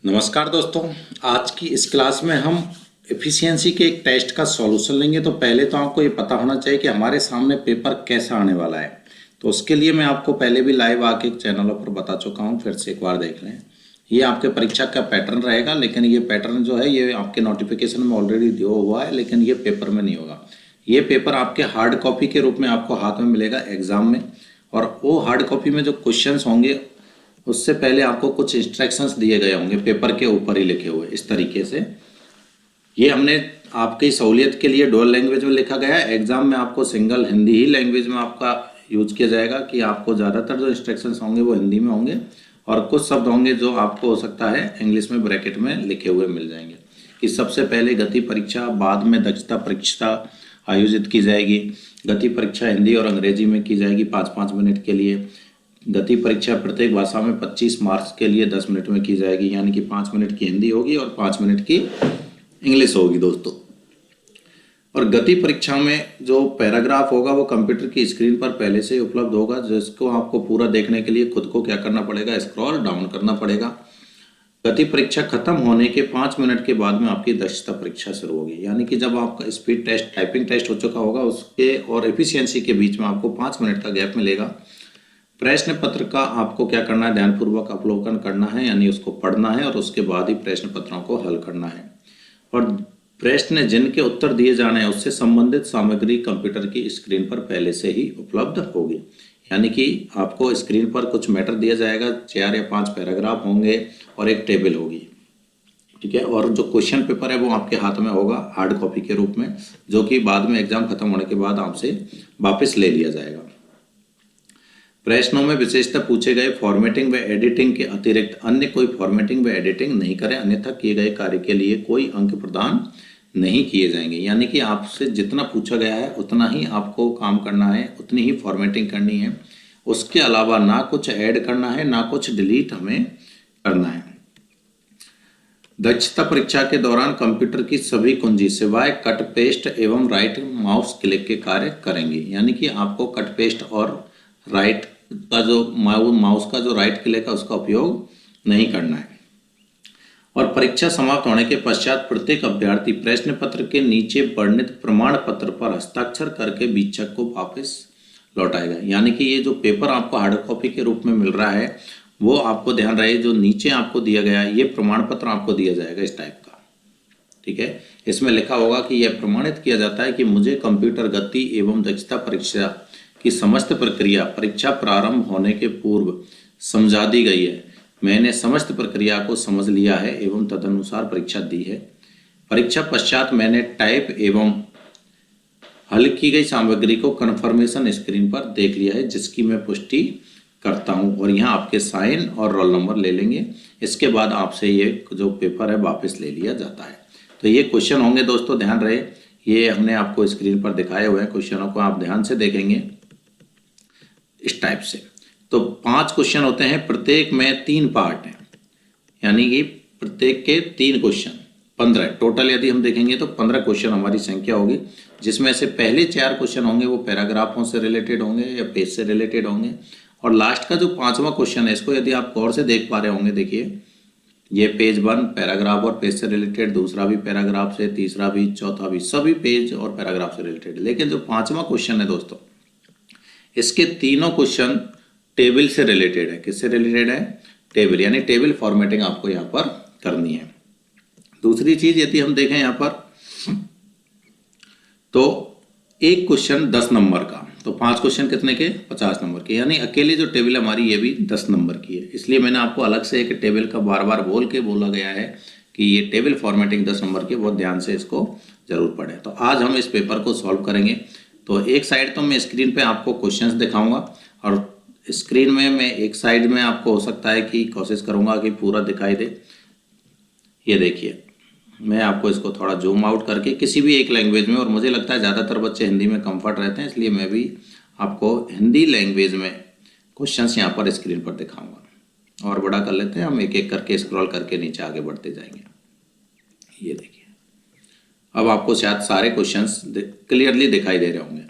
नमस्कार दोस्तों। आज की इस क्लास में हम एफिशिएंसी के एक टेस्ट का सॉल्यूशन लेंगे। तो पहले तो आपको ये पता होना चाहिए कि हमारे सामने पेपर कैसा आने वाला है। तो उसके लिए मैं आपको पहले भी लाइव आके चैनलों पर बता चुका हूँ, फिर से एक बार देख लें। ये आपके परीक्षा का पैटर्न रहेगा, लेकिन ये पैटर्न जो है ये आपके नोटिफिकेशन में ऑलरेडी दिया हुआ है, लेकिन ये पेपर में नहीं होगा। ये पेपर आपके हार्ड कॉपी के रूप में आपको हाथ में मिलेगा एग्जाम में, और वो हार्ड कॉपी में जो क्वेश्चंस होंगे उससे पहले आपको कुछ इंस्ट्रक्शंस दिए गए होंगे पेपर के ऊपर ही लिखे हुए इस तरीके से। ये हमने आपकी सहूलियत के लिए डुअल लैंग्वेज में लिखा गया है। एग्जाम में आपको सिंगल हिंदी ही लैंग्वेज में आपका यूज किया जाएगा कि आपको ज़्यादातर जो इंस्ट्रक्शंस होंगे वो हिंदी में होंगे, और कुछ शब्द होंगे जो आपको हो सकता है इंग्लिश में ब्रैकेट में लिखे हुए मिल जाएंगे। कि सबसे पहले गति परीक्षा, बाद में दक्षता परीक्षा आयोजित की जाएगी। गति परीक्षा हिंदी और अंग्रेजी में की जाएगी 5-5 मिनट के लिए। गति परीक्षा प्रत्येक भाषा में 25 मार्क्स के लिए 10 मिनट में की जाएगी, यानी कि 5 मिनट की हिंदी होगी और 5 मिनट की इंग्लिश होगी दोस्तों। और गति परीक्षा में जो पैराग्राफ होगा वो कंप्यूटर की स्क्रीन पर पहले से ही उपलब्ध होगा, जिसको आपको पूरा देखने के लिए खुद को क्या करना पड़ेगा, स्क्रॉल डाउन करना पड़ेगा। गति परीक्षा खत्म होने के 5 मिनट के बाद में आपकी दक्षता परीक्षा शुरू होगी, यानी कि जब आपका स्पीड टेस्ट, टाइपिंग टेस्ट हो चुका होगा, उसके और एफिशिएंसी के बीच में आपको 5 मिनट का गैप मिलेगा। प्रश्न पत्र का आपको क्या करना है, ध्यानपूर्वक अवलोकन करना है, यानी उसको पढ़ना है, और उसके बाद ही प्रश्न पत्रों को हल करना है। और प्रश्न जिनके उत्तर दिए जाने हैं उससे संबंधित सामग्री कंप्यूटर की स्क्रीन पर पहले से ही उपलब्ध होगी, यानी कि आपको स्क्रीन पर कुछ मैटर दिया जाएगा, 4 या 5 पैराग्राफ होंगे और एक टेबल होगी, ठीक है। और जो क्वेश्चन पेपर है वो आपके हाथ में होगा हार्ड कॉपी के रूप में, जो कि बाद में एग्जाम खत्म होने के बाद आपसे वापस ले लिया जाएगा। प्रश्नों में विशेषतः पूछे गए फॉर्मेटिंग व एडिटिंग के अतिरिक्त अन्य कोई फॉर्मेटिंग व एडिटिंग नहीं करें, अन्यथा किए गए कार्य के लिए कोई अंक प्रदान नहीं किए जाएंगे। यानी कि आपसे जितना पूछा गया है उतना ही आपको काम करना है, उतनी ही फॉर्मेटिंग करनी है। उसके अलावा ना कुछ ऐड करना है, ना कुछ डिलीट हमें करना है। दक्षता परीक्षा के दौरान कंप्यूटर की सभी कुंजी सिवाय कट पेस्ट एवं राइट माउस क्लिक के कार्य करेंगी, यानी कि आपको कट पेस्ट और राइट का जो माउस का जो राइट क्लिक है उसका उपयोग नहीं करना है। और परीक्षा समाप्त होने के पश्चात प्रत्येक अभ्यर्थी प्रश्न पत्र के नीचे वर्णित प्रमाण पत्र पर हस्ताक्षर करके वीक्षक को वापस लौटाएगा। यानी कि ये जो पेपर आपको हार्ड कॉपी के रूप में मिल रहा है वो आपको ध्यान रहे, जो नीचे आपको दिया गया है ये प्रमाण पत्र आपको दिया जाएगा इस टाइप का, ठीक है। इसमें लिखा होगा कि यह प्रमाणित किया जाता है कि मुझे कंप्यूटर गति एवं दक्षता परीक्षा की समस्त प्रक्रिया परीक्षा प्रारंभ होने के पूर्व समझा दी गई है। मैंने समस्त प्रक्रिया को समझ लिया है एवं तदनुसार परीक्षा दी है। परीक्षा पश्चात मैंने टाइप एवं हल की गई सामग्री को कन्फर्मेशन स्क्रीन पर देख लिया है, जिसकी मैं पुष्टि करता हूं। और यहाँ आपके साइन और रोल नंबर ले लेंगे। इसके बाद आपसे ये जो पेपर है वापस ले लिया जाता है। तो ये क्वेश्चन होंगे दोस्तों, ध्यान रहे, ये हमने आपको स्क्रीन पर दिखाए हुए हैं। क्वेश्चनों को आप ध्यान से देखेंगे इस टाइप से। तो 5 क्वेश्चन होते हैं, प्रत्येक में 3 पार्ट हैं, यानी कि प्रत्येक के 3 क्वेश्चन, 15 टोटल यदि हम देखेंगे तो 15 क्वेश्चन हमारी संख्या होगी, जिसमें से पहले 4 क्वेश्चन होंगे वो पैराग्राफों से रिलेटेड होंगे या पेज से रिलेटेड होंगे, और लास्ट का जो 5वां क्वेश्चन है इसको यदि आप गौर से देख पा रहे होंगे, देखिए ये पेज 1 पैराग्राफ और पेज से रिलेटेड, दूसरा भी पैराग्राफ से, तीसरा भी, चौथा भी, सभी पेज और पैराग्राफ से रिलेटेड। लेकिन जो 5वां क्वेश्चन है दोस्तों, इसके तीनों क्वेश्चन टेबल से रिलेटेड है। किससे रिलेटेड है? टेबल, यानी टेबल फॉर्मेटिंग आपको यहाँ पर करनी है। दूसरी चीज यदि हम देखें यहाँ पर तो एक क्वेश्चन 10 नंबर का, तो 5 क्वेश्चन कितने के? 50 नंबर के, यानी अकेली जो टेबल हमारी ये भी 10 नंबर की है। इसलिए मैंने आपको अलग से एक टेबल का बार बार बोल के बोला गया है कि ये टेबल फॉर्मेटिंग 10 नंबर की, बहुत ध्यान से इसको जरूर पढ़ें। तो आज हम इस पेपर को सॉल्व करेंगे। तो एक साइड तो मैं स्क्रीन पे आपको क्वेश्चंस दिखाऊंगा, और स्क्रीन में मैं एक साइड में आपको हो सकता है कि कोशिश करूंगा कि पूरा दिखाई दे। ये देखिए, मैं आपको इसको थोड़ा जूम आउट करके किसी भी एक लैंग्वेज में, और मुझे लगता है ज़्यादातर बच्चे हिंदी में कंफर्ट रहते हैं, इसलिए मैं भी आपको हिंदी लैंग्वेज में क्वेश्चंस यहाँ पर स्क्रीन पर दिखाऊंगा। और बड़ा कर लेते हैं हम, एक एक करके स्क्रॉल करके नीचे आगे बढ़ते जाएंगे। ये देखिए, अब आपको शायद सारे क्वेश्चंस क्लियरली दिखाई दे रहे होंगे।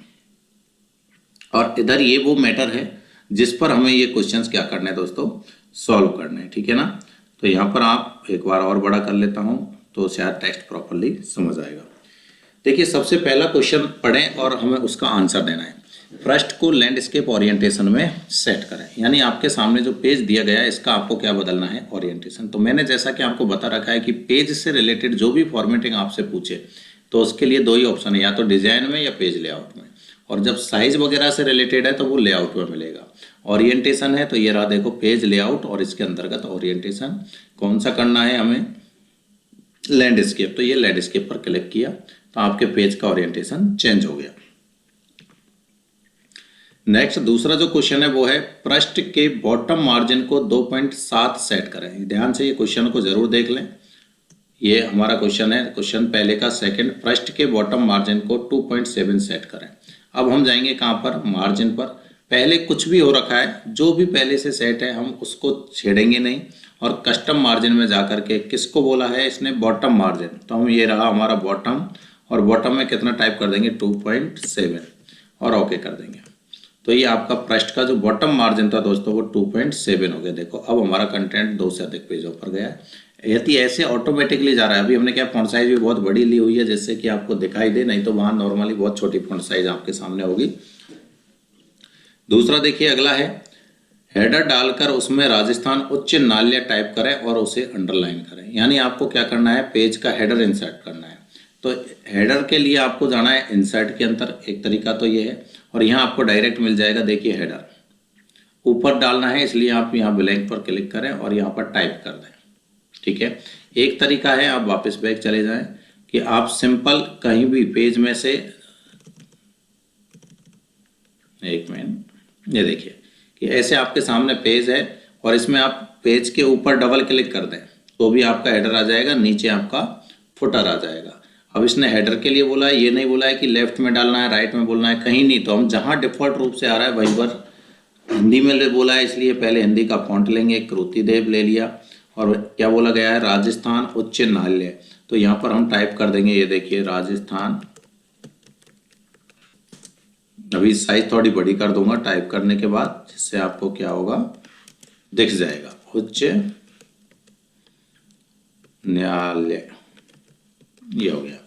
और इधर ये वो मैटर है जिस पर हमें ये क्वेश्चंस क्या करने हैं दोस्तों, सॉल्व करने हैं, ठीक है ना। तो तो यहाँ पर आप एक बार और बड़ा कर लेता हूँ तो शायद टेक्स्ट प्रॉपरली समझ आएगा। देखिए सबसे पहला क्वेश्चन पढ़ें और हमें उसका आंसर देना है। पृष्ठ को लैंडस्केप ओरिएंटेशन में सेट करें, यानी आपके सामने जो पेज दिया गया है इसका आपको क्या बदलना है, ओरिएंटेशन। तो मैंने जैसा कि आपको बता रखा है कि पेज से रिलेटेड जो भी फॉर्मेटिंग आपसे पूछे तो उसके लिए दो ही ऑप्शन है, या तो डिजाइन में या पेज लेआउट में। और जब साइज वगैरह से रिलेटेड है तो वो लेआउट में मिलेगा। ओरिएंटेशन है तो ये रहा देखो पेज लेआउट, और इसके अंतर्गत ओरिएंटेशन कौन सा करना है हमें, लैंडस्केप। तो ये लैंडस्केप पर क्लिक किया तो आपके पेज का ओरिएंटेशन चेंज हो गया। नेक्स्ट दूसरा जो क्वेश्चन है वो है पृष्ठ के बॉटम मार्जिन को 2.7 सेट करें। ध्यान से ये क्वेश्चन को जरूर देख लें। ये हमारा क्वेश्चन है, क्वेश्चन पहले का सेकंड, पृष्ठ के बॉटम मार्जिन को 2.7 सेट करें। अब हम जाएंगे कहाँ पर, मार्जिन पर। पहले कुछ भी हो रखा है, जो भी पहले से सेट है हम उसको छेड़ेंगे नहीं, और कस्टम मार्जिन में जाकर के किसको बोला है इसने, बॉटम मार्जिन। तो हम ये रहा हमारा बॉटम, और बॉटम में कितना टाइप कर देंगे 2.7 और ओके कर देंगे। तो ये आपका पृष्ठ का जो बॉटम मार्जिन था दोस्तों वो 2.7 हो गया। देखो अब हमारा कंटेंट 2 से अधिक पेजों पर गया है। यदि ऐसे ऑटोमेटिकली जा रहा है, अभी हमने क्या फॉन्ट साइज भी बहुत बड़ी ली हुई है जिससे कि आपको दिखाई दे, नहीं तो वहां नॉर्मली बहुत छोटी फॉन्ट साइज आपके सामने होगी। दूसरा देखिए अगला है, हेडर डालकर उसमें राजस्थान उच्च न्यायालय टाइप करें और उसे अंडरलाइन करें। यानी आपको क्या करना है, पेज का हेडर इंसर्ट करना है। तो हेडर के लिए आपको जाना है इंसर्ट के अंदर, एक तरीका तो ये है, और यहाँ आपको डायरेक्ट मिल जाएगा। देखिए हेडर ऊपर डालना है, इसलिए आप यहाँ ब्लैंक पर क्लिक करें और यहाँ पर टाइप कर दें। ठीक है, एक तरीका है, आप वापस बैक चले जाएं कि आप सिंपल कहीं भी पेज में से, एक मिनट, ये देखिए कि ऐसे आपके सामने पेज है और इसमें आप पेज के ऊपर डबल क्लिक कर दें तो भी आपका हेडर आ जाएगा, नीचे आपका फुटर आ जाएगा। अब इसने हेडर के लिए बोला है, ये नहीं बोला है कि लेफ्ट में डालना है, राइट में बोलना है, कहीं नहीं। तो हम जहां डिफॉल्ट रूप से आ रहा है वहीं पर हिंदी में बोला है, इसलिए पहले हिंदी का फॉन्ट लेंगे, कृतिदेव ले लिया, और क्या बोला गया है, राजस्थान उच्च न्यायालय। तो यहाँ पर हम टाइप कर देंगे, ये देखिए राजस्थान। अभी साइज थोड़ी बड़ी कर दूंगा टाइप करने के बाद, जिससे आपको क्या होगा, दिख जाएगा, उच्च न्यायालय। ये हो गया।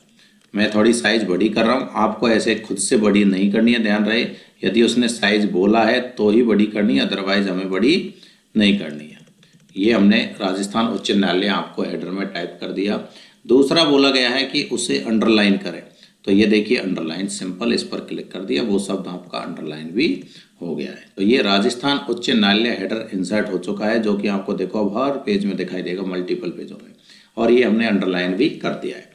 मैं थोड़ी साइज बड़ी कर रहा हूँ, आपको ऐसे खुद से बड़ी नहीं करनी है, ध्यान रहे। यदि उसने साइज बोला है तो ही बड़ी करनी है, अदरवाइज हमें बड़ी नहीं करनी है। ये हमने राजस्थान उच्च न्यायालय आपको हेडर में टाइप कर दिया। दूसरा बोला गया है कि उसे अंडरलाइन करें, तो ये देखिए अंडरलाइन, सिंपल इस पर क्लिक कर दिया, वो शब्द आपका अंडरलाइन भी हो गया है। तो ये राजस्थान उच्च न्यायालय हेडर इंसर्ट हो चुका है, जो कि आपको देखो अब हर पेज में दिखाई देगा, मल्टीपल पेजों में, और ये हमने अंडरलाइन भी कर दिया है।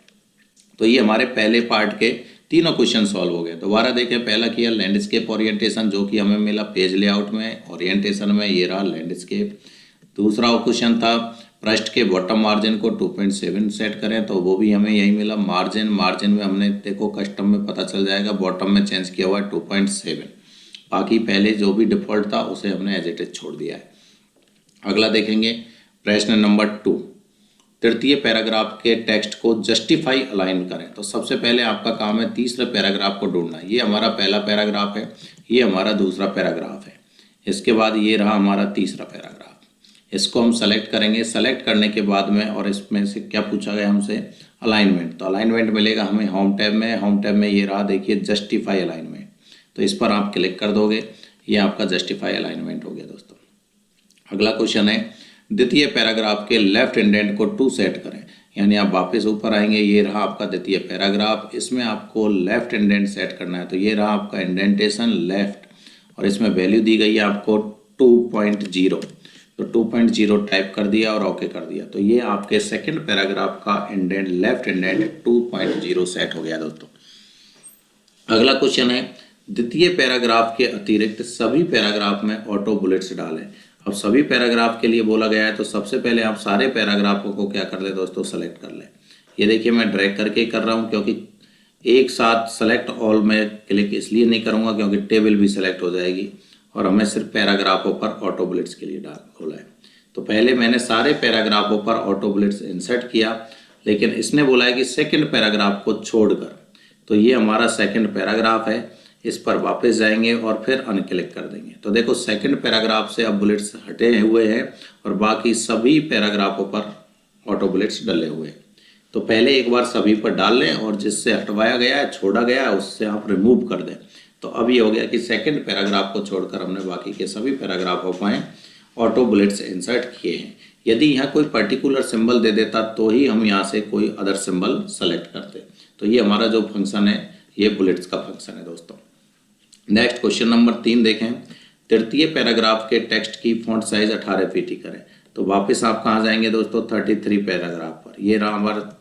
तो ये हमारे पहले पार्ट के तीनों क्वेश्चन सॉल्व हो गए। दोबारा देखें, पहला किया लैंडस्केप ओरिएंटेशन, जो कि हमें मिला पेज लेआउट में, ओरिएंटेशन में ये रहा लैंडस्केप। दूसरा क्वेश्चन था पृष्ठ के बॉटम मार्जिन को 2.7 सेट करें, तो वो भी हमें यही मिला। मार्जिन में हमने देखो कस्टम में पता चल जाएगा, बॉटम में चेंज किया हुआ है 2.7, बाकी पहले जो भी डिफॉल्ट था उसे हमने एज इट इज छोड़ दिया है। अगला देखेंगे प्रश्न नंबर 2, तृतीय पैराग्राफ के टेक्स्ट को जस्टिफाई अलाइन करें। तो सबसे पहले आपका काम है तीसरे पैराग्राफ को ढूंढना। ये हमारा पहला पैराग्राफ है, ये हमारा दूसरा पैराग्राफ है, इसके बाद ये रहा हमारा तीसरा पैराग्राफ। इसको हम सेलेक्ट करेंगे। सेलेक्ट करने के बाद में, और इसमें से क्या पूछा गया हमसे, अलाइनमेंट। तो अलाइनमेंट मिलेगा हमें होम टैब में। होम टैब में ये रहा देखिए जस्टिफाई अलाइनमेंट, तो इस पर आप क्लिक कर दोगे, ये आपका जस्टिफाई अलाइनमेंट हो गया दोस्तों। अगला क्वेश्चन है द्वितीय पैराग्राफ के लेफ्ट इंडेंट को 2 सेट करें। यानी आप वापस ऊपर आएंगे, ये रहा आपका द्वितीय पैराग्राफ, इसमें आपको लेफ्ट इंडेंट सेट करना है। तो ये रहा आपका इंडेंटेशन लेफ्ट, और इसमें वैल्यू दी गई है आपको 2.0। तो 2.0 टाइप कर दिया और ओके कर दिया। तो ये आपके सेकंड पैराग्राफ का इंडेंट, लेफ्ट इंडेंट 2.0 सेट हो गया दोस्तों। अगला क्वेश्चन है द्वितीय पैराग्राफ के अतिरिक्त सभी पैराग्राफ में ऑटो बुलेट्स डालें। अब सभी पैराग्राफ के लिए बोला गया है, तो सबसे पहले आप सारे पैराग्राफों को क्या कर ले दोस्तों, सेलेक्ट कर ले। ये देखिए मैं ड्रैग करके कर रहा हूँ, क्योंकि एक साथ सेलेक्ट ऑल में क्लिक इसलिए नहीं करूँगा क्योंकि टेबल भी सेलेक्ट हो जाएगी, और हमें सिर्फ पैराग्राफों पर ऑटो बुलेट्स के लिए बोला है। तो पहले मैंने सारे पैराग्राफों पर ऑटो बुलेट्स इंसर्ट किया, लेकिन इसने बोला है कि सेकेंड पैराग्राफ को छोड़कर। तो ये हमारा सेकेंड पैराग्राफ है, इस पर वापस जाएंगे और फिर अनक्लिक कर देंगे। तो देखो सेकंड पैराग्राफ से अब बुलेट्स हटे हुए हैं और बाकी सभी पैराग्राफों पर ऑटो बुलेट्स डले हुए हैं। तो पहले एक बार सभी पर डाल लें और जिससे हटवाया गया है, छोड़ा गया है, उससे आप रिमूव कर दें। तो अब ये हो गया कि सेकंड पैराग्राफ को छोड़कर हमने बाकी के सभी पैराग्राफों में ऑटो बुलेट्स इंसर्ट किए हैं। यदि यहाँ कोई पर्टिकुलर सिंबल दे देता तो ही हम यहाँ से कोई अदर सिंबल सेलेक्ट करते। तो ये हमारा जो फंक्शन है, ये बुलेट्स का फंक्शन है दोस्तों। नेक्स्ट क्वेश्चन नंबर 3 देखें। तृतीय पैराग्राफ के टेक्स्ट की फॉन्ट साइज 18 पीटी करें। तो वापस आप कहाँ जाएंगे दोस्तों, 33 पैराग्राफ पर। ये रहा हमारा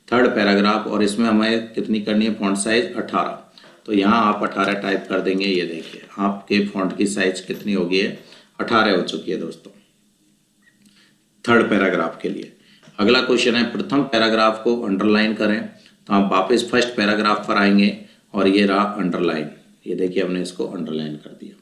थर्ड पैराग्राफ और इसमें हमें कितनी करनी है, फॉन्ट साइज 18। तो यहाँ आप 18 टाइप कर देंगे। ये देखिए आपके फॉन्ट की साइज कितनी हो गई है, 18 हो चुकी है दोस्तों थर्ड पैराग्राफ के लिए। अगला क्वेश्चन है, प्रथम पैराग्राफ को अंडरलाइन करें। तो आप वापस फर्स्ट पैराग्राफ पर आएंगे और ये रहा अंडरलाइन। ये देखिए हमने इसको अंडरलाइन कर दिया।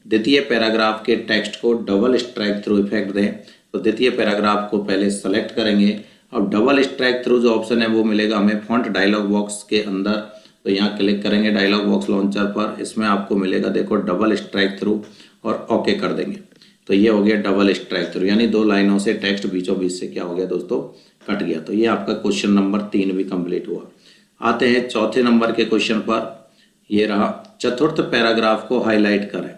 द्वितीय पैराग्राफ के टेक्स्ट को डबल स्ट्राइक थ्रू इफेक्ट दें। तो द्वितीय पैराग्राफ को पहले सेलेक्ट करेंगे। अब डबल स्ट्राइक थ्रू जो ऑप्शन है वो मिलेगा हमें फॉन्ट डायलॉग बॉक्स के अंदर। तो यहाँ क्लिक करेंगे डायलॉग बॉक्स लॉन्चर पर, इसमें आपको मिलेगा देखो डबल स्ट्राइक थ्रू और ओके कर देंगे। तो ये हो गया डबल स्ट्राइक थ्रू, यानी 2 लाइनों से टेक्स्ट बीचों बीच से क्या हो गया दोस्तों, कट गया। तो ये आपका क्वेश्चन नंबर 3 भी कंप्लीट हुआ। आते हैं चौथे नंबर के क्वेश्चन पर। ये रहा, चतुर्थ पैराग्राफ को हाईलाइट करें।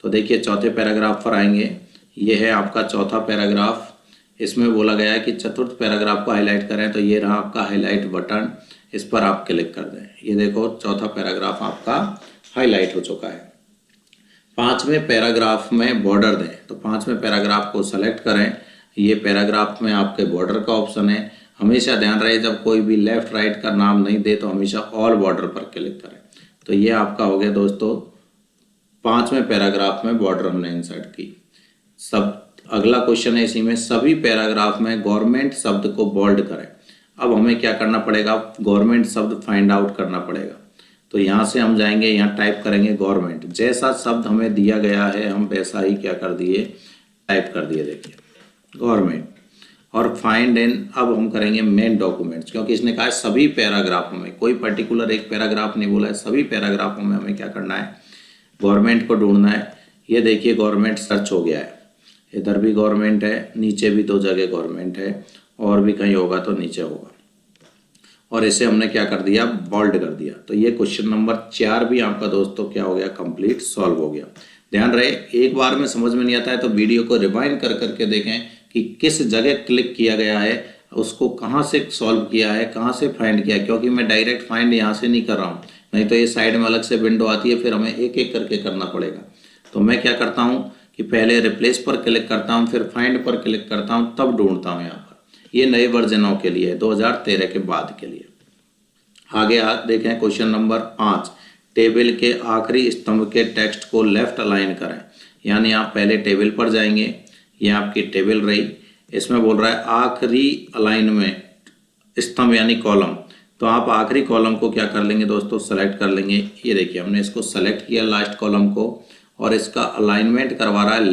तो देखिए चौथे पैराग्राफ पर आएंगे। ये है आपका चौथा पैराग्राफ। इसमें बोला गया है कि चतुर्थ पैराग्राफ को हाईलाइट करें। तो ये रहा आपका हाईलाइट बटन, इस पर आप क्लिक कर दें। ये देखो चौथा पैराग्राफ आपका हाईलाइट हो चुका है। पांचवें पैराग्राफ में बॉर्डर दें। तो पांचवें पैराग्राफ को सेलेक्ट करें। ये पैराग्राफ में आपके बॉर्डर का ऑप्शन है। हमेशा ध्यान रहे जब कोई भी लेफ्ट राइट का नाम नहीं दे तो हमेशा ऑल बॉर्डर पर क्लिक करें। तो ये आपका हो गया दोस्तों पांचवें पैराग्राफ में बॉर्डर हमने इंसर्ट की। अगला क्वेश्चन है इसी में, सभी पैराग्राफ में गवर्नमेंट शब्द को बोल्ड करें। अब हमें क्या करना पड़ेगा, गवर्नमेंट शब्द फाइंड आउट करना पड़ेगा। तो यहाँ से हम जाएंगे, यहाँ टाइप करेंगे गवर्नमेंट। जैसा शब्द हमें दिया गया है हम वैसा ही क्या कर दिए, टाइप कर दिए। देखिए गवर्नमेंट और फाइंड इन। अब हम करेंगे मेन डॉक्यूमेंट्स, क्योंकि इसने कहा है सभी पैराग्राफों में, कोई पर्टिकुलर एक पैराग्राफ नहीं बोला है, सभी पैराग्राफों में हमें क्या करना है, गवर्नमेंट को ढूंढना है। ये देखिए गवर्नमेंट सर्च हो गया है। इधर भी गवर्नमेंट है, नीचे भी 2 जगह गवर्नमेंट है, और भी कहीं होगा तो नीचे होगा। और इसे हमने क्या कर दिया, बोल्ड कर दिया। तो ये क्वेश्चन नंबर 4 भी आपका दोस्तों क्या हो गया, कंप्लीट सॉल्व हो गया। ध्यान रहे एक बार में समझ में नहीं आता है तो वीडियो को रिवाइंड कर करके देखें कि किस जगह क्लिक किया गया है, उसको कहाँ से सॉल्व किया है, कहाँ से फाइंड किया है। क्योंकि मैं डायरेक्ट फाइंड यहाँ से नहीं कर रहा हूँ, नहीं तो ये साइड में अलग से विंडो आती है, फिर हमें एक एक करके करना पड़ेगा। तो मैं क्या करता हूँ कि पहले रिप्लेस पर क्लिक करता हूँ, फिर फाइंड पर क्लिक करता हूँ, तब ढूंढता हूँ यहाँ पर। ये नए वर्जनों के लिए, 2013 के बाद के लिए। आगे देखें क्वेश्चन नंबर 5, टेबल के आखिरी स्तंभ के टेक्स्ट को लेफ्ट अलाइन करें। यानी आप पहले टेबल पर जाएंगे, ये आपकी टेबल रही, इसमें बोल रहा है आखिरी अलाइनमेंट स्तंभ यानी कॉलम। तो आप आखिरी कॉलम को क्या कर लेंगे दोस्तों, सेलेक्ट कर लेंगे। ये देखिए हमने इसको सेलेक्ट किया लास्ट कॉलम को, और इसका अलाइनमेंट करवा रहा है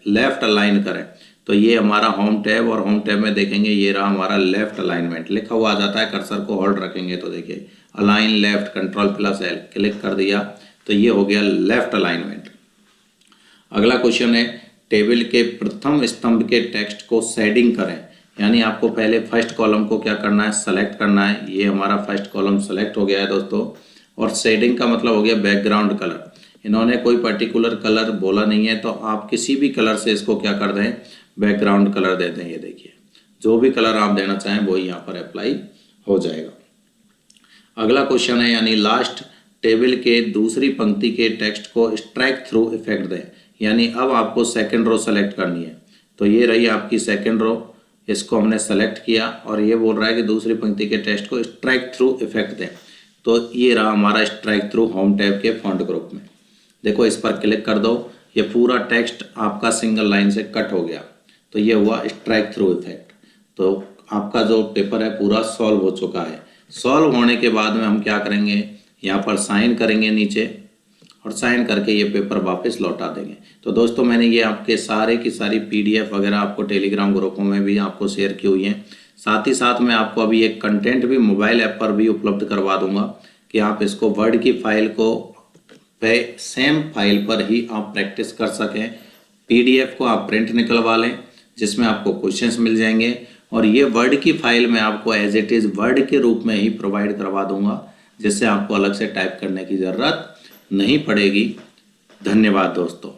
लेफ्ट अलाइन करें। तो ये हमारा होम टैब, और होम टैब में देखेंगे ये रहा हमारा लेफ्ट अलाइनमेंट लिखा हुआ आ जाता है। कर्सर को होल्ड रखेंगे तो देखिए अलाइन लेफ्ट, Ctrl+L क्लिक कर दिया तो ये हो गया लेफ्ट अलाइनमेंट। अगला क्वेश्चन है, टेबल के प्रथम स्तंभ के टेक्स्ट को शेडिंग करें। यानी आपको पहले फर्स्ट कॉलम को क्या करना है, सेलेक्ट करना है। ये हमारा फर्स्ट कॉलम सेलेक्ट हो गया है दोस्तों। और शेडिंग का मतलब हो गया बैकग्राउंड कलर। इन्होंने कोई पर्टिकुलर कलर बोला नहीं है, तो आप किसी भी कलर से इसको क्या कर दें, बैकग्राउंड कलर दे दें। ये देखिए जो भी कलर आप देना चाहें वो यहाँ पर अप्लाई हो जाएगा। अगला क्वेश्चन है, यानी लास्ट टेबल के दूसरी पंक्ति के टेक्स्ट को स्ट्राइक थ्रू इफेक्ट दें। यानी अब आपको सेकंड रो सेलेक्ट करनी है। तो ये रही आपकी सेकंड रो, इसको हमने सेलेक्ट किया और ये बोल रहा है कि दूसरी पंक्ति के टेक्स्ट को स्ट्राइक थ्रू इफेक्ट दें। तो ये रहा हमारा स्ट्राइक थ्रू होम टैब के फॉन्ट ग्रुप में। देखो इस पर क्लिक कर दो, ये पूरा टेक्स्ट आपका सिंगल लाइन से कट हो गया। तो ये हुआ स्ट्राइक थ्रू इफेक्ट। तो आपका जो पेपर है पूरा सॉल्व हो चुका है। सॉल्व होने के बाद में हम क्या करेंगे, यहाँ पर साइन करेंगे नीचे, और साइन करके ये पेपर वापस लौटा देंगे। तो दोस्तों मैंने ये आपके सारे की सारी PDF वगैरह आपको टेलीग्राम ग्रुपों में भी आपको शेयर की हुई हैं। साथ ही साथ मैं आपको अभी एक कंटेंट भी मोबाइल ऐप पर भी उपलब्ध करवा दूंगा कि आप इसको वर्ड की फाइल को सेम फाइल पर ही आप प्रैक्टिस कर सकें। पीडीएफ को आप प्रिंट निकलवा लें जिसमें आपको क्वेश्चंस मिल जाएंगे, और ये वर्ड की फाइल मैं आपको एज इट इज़ वर्ड के रूप में ही प्रोवाइड करवा दूंगा, जिससे आपको अलग से टाइप करने की ज़रूरत नहीं पड़ेगी। धन्यवाद दोस्तों।